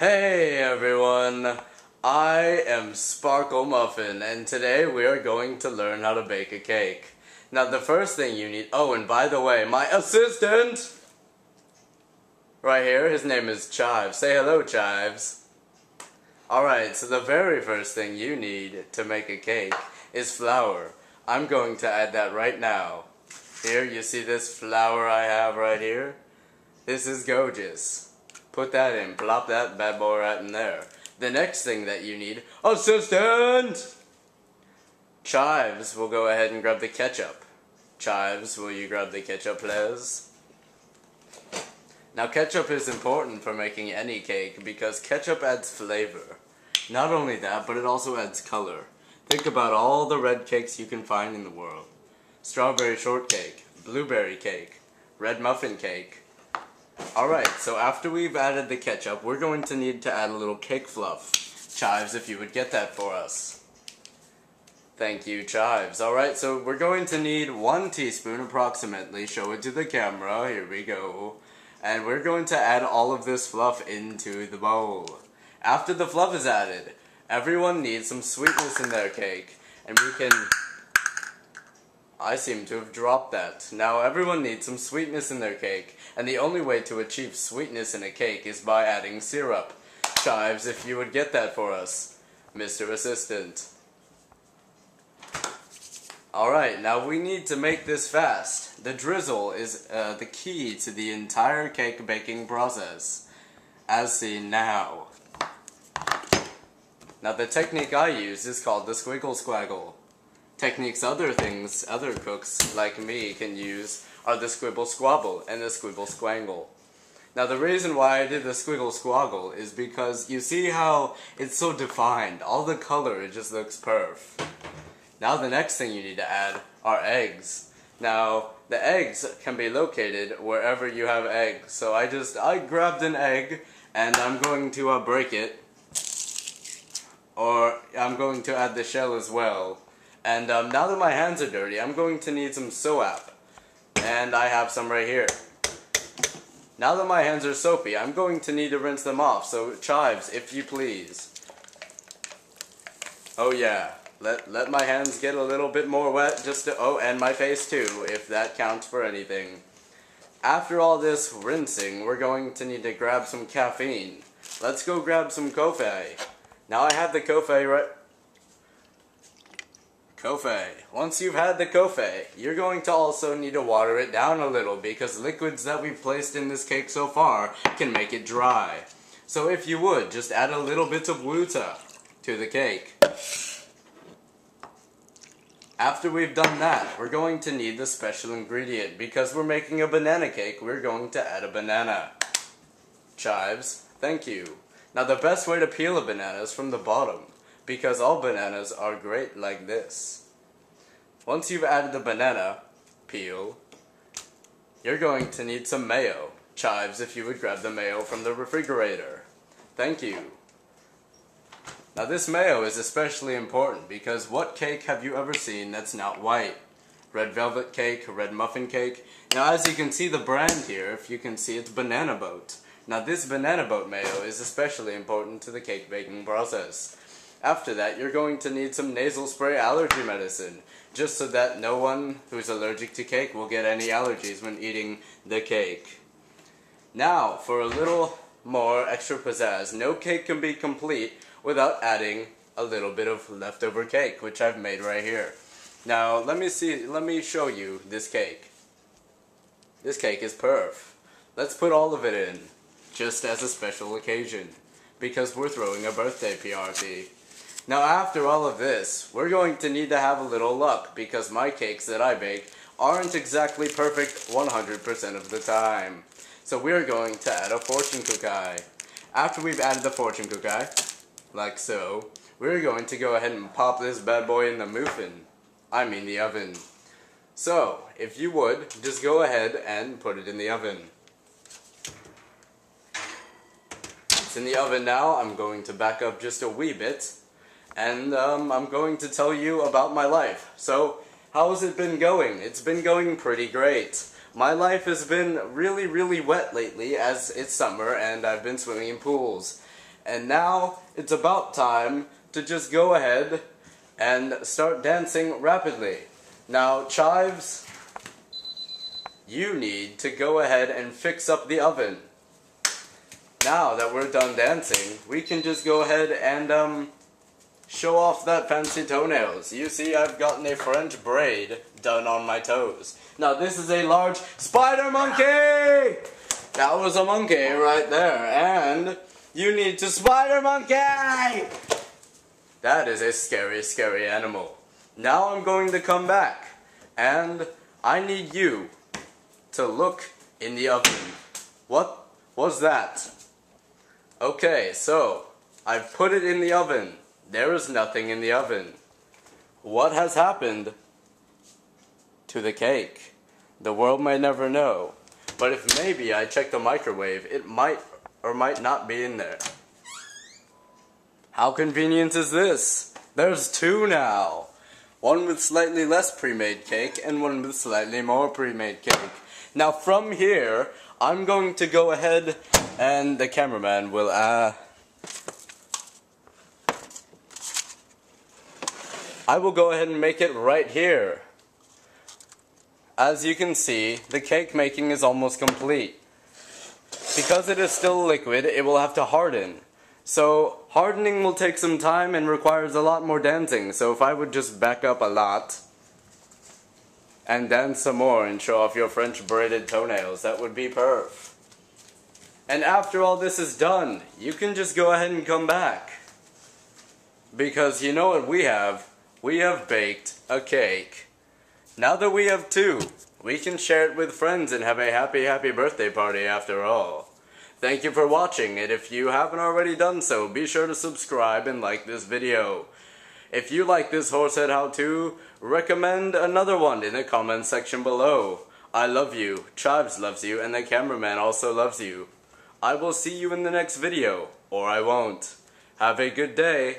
Hey everyone, I am Sparkle Muffin, and today we are going to learn how to bake a cake. Now the first thing you need, oh and by the way, my assistant! Right here, his name is Chives. Say hello, Chives. Alright, so the very first thing you need to make a cake is flour. I'm going to add that right now. Here, you see this flour I have right here? This is gorgeous. Put that in, plop that bad boy right in there. The next thing that you need, assistant! Chives will go ahead and grab the ketchup. Chives, will you grab the ketchup, please? Now ketchup is important for making any cake because ketchup adds flavor. Not only that, but it also adds color. Think about all the red cakes you can find in the world. Strawberry shortcake, blueberry cake, red muffin cake. Alright, so after we've added the ketchup, we're going to need to add a little cake fluff. Chives, if you would get that for us. Thank you, Chives. Alright, so we're going to need 1 teaspoon approximately. Show it to the camera. Here we go. And we're going to add all of this fluff into the bowl. After the fluff is added, everyone needs some sweetness in their cake. And we can... I seem to have dropped that. Now everyone needs some sweetness in their cake, and the only way to achieve sweetness in a cake is by adding syrup. Chives, if you would get that for us, Mr. Assistant. Alright, now we need to make this fast. The drizzle is the key to the entire cake baking process, as seen now. Now the technique I use is called the squiggle squaggle. Techniques other cooks like me can use are the squibble squabble and the squibble squangle. Now the reason why I did the squiggle squaggle is because you see how it's so defined. All the color, it just looks perf. Now the next thing you need to add are eggs. Now the eggs can be located wherever you have eggs. So I grabbed an egg and I'm going to break it. Or I'm going to add the shell as well. And now that my hands are dirty, I'm going to need some soap. And I have some right here. Now that my hands are soapy, I'm going to need to rinse them off. So Chives, if you please. Oh yeah, let my hands get a little bit more wet just to, oh, and my face too, if that counts for anything. After all this rinsing, we're going to need to grab some caffeine. Let's go grab some coffee. Now I have the coffee right... Coffee. Once you've had the coffee, you're going to also need to water it down a little because liquids that we've placed in this cake so far can make it dry. So if you would, just add a little bit of water to the cake. After we've done that, we're going to need the special ingredient. Because we're making a banana cake, we're going to add a banana. Chives, thank you. Now the best way to peel a banana is from the bottom, because all bananas are great like this. Once you've added the banana peel, you're going to need some mayo. Chives, if you would grab the mayo from the refrigerator. Thank you. Now this mayo is especially important because what cake have you ever seen that's not white? Red velvet cake, red muffin cake. Now as you can see the brand here, if you can see, it's Banana Boat. Now this Banana Boat mayo is especially important to the cake baking process. After that, you're going to need some nasal spray allergy medicine, just so that no one who's allergic to cake will get any allergies when eating the cake. Now, for a little more extra pizzazz, no cake can be complete without adding a little bit of leftover cake, which I've made right here. Now, let me show you this cake. This cake is perf. Let's put all of it in, just as a special occasion, because we're throwing a birthday party. Now after all of this, we're going to need to have a little luck because my cakes that I bake aren't exactly perfect 100% of the time. So we're going to add a fortune cookie. After we've added the fortune cookie, like so, we're going to go ahead and pop this bad boy in the the oven. So, if you would, just go ahead and put it in the oven. It's in the oven now. I'm going to back up just a wee bit. And I'm going to tell you about my life. So, how's it been going? It's been going pretty great. My life has been really wet lately as it's summer and I've been swimming in pools. And now it's about time to just go ahead and start dancing rapidly. Now, Chives, you need to go ahead and fix up the oven. Now that we're done dancing, we can just go ahead and show off that fancy toenails. You see, I've gotten a French braid done on my toes. Now this is a large spider monkey! That was a monkey right there, and you need to spider monkey! That is a scary, scary animal. Now I'm going to come back, and I need you to look in the oven. What was that? Okay, so I've put it in the oven. There is nothing in the oven. What has happened to the cake? The world may never know. But if maybe I check the microwave, it might or might not be in there. How convenient is this? There's two now. One with slightly less pre-made cake and one with slightly more pre-made cake. Now from here, I'm going to go ahead and the cameraman will I will go ahead and make it right here. As you can see, the cake making is almost complete. Because it is still liquid, it will have to harden. So, hardening will take some time and requires a lot more dancing. So if I would just back up a lot and dance some more and show off your French braided toenails, that would be perf. And after all this is done, you can just go ahead and come back. Because you know what we have? We have baked a cake. Now that we have two, we can share it with friends and have a happy, happy birthday party after all. Thank you for watching, and if you haven't already done so, be sure to subscribe and like this video. If you like this HorseHead How-To, recommend another one in the comments section below. I love you, Chives loves you, and the cameraman also loves you. I will see you in the next video, or I won't. Have a good day.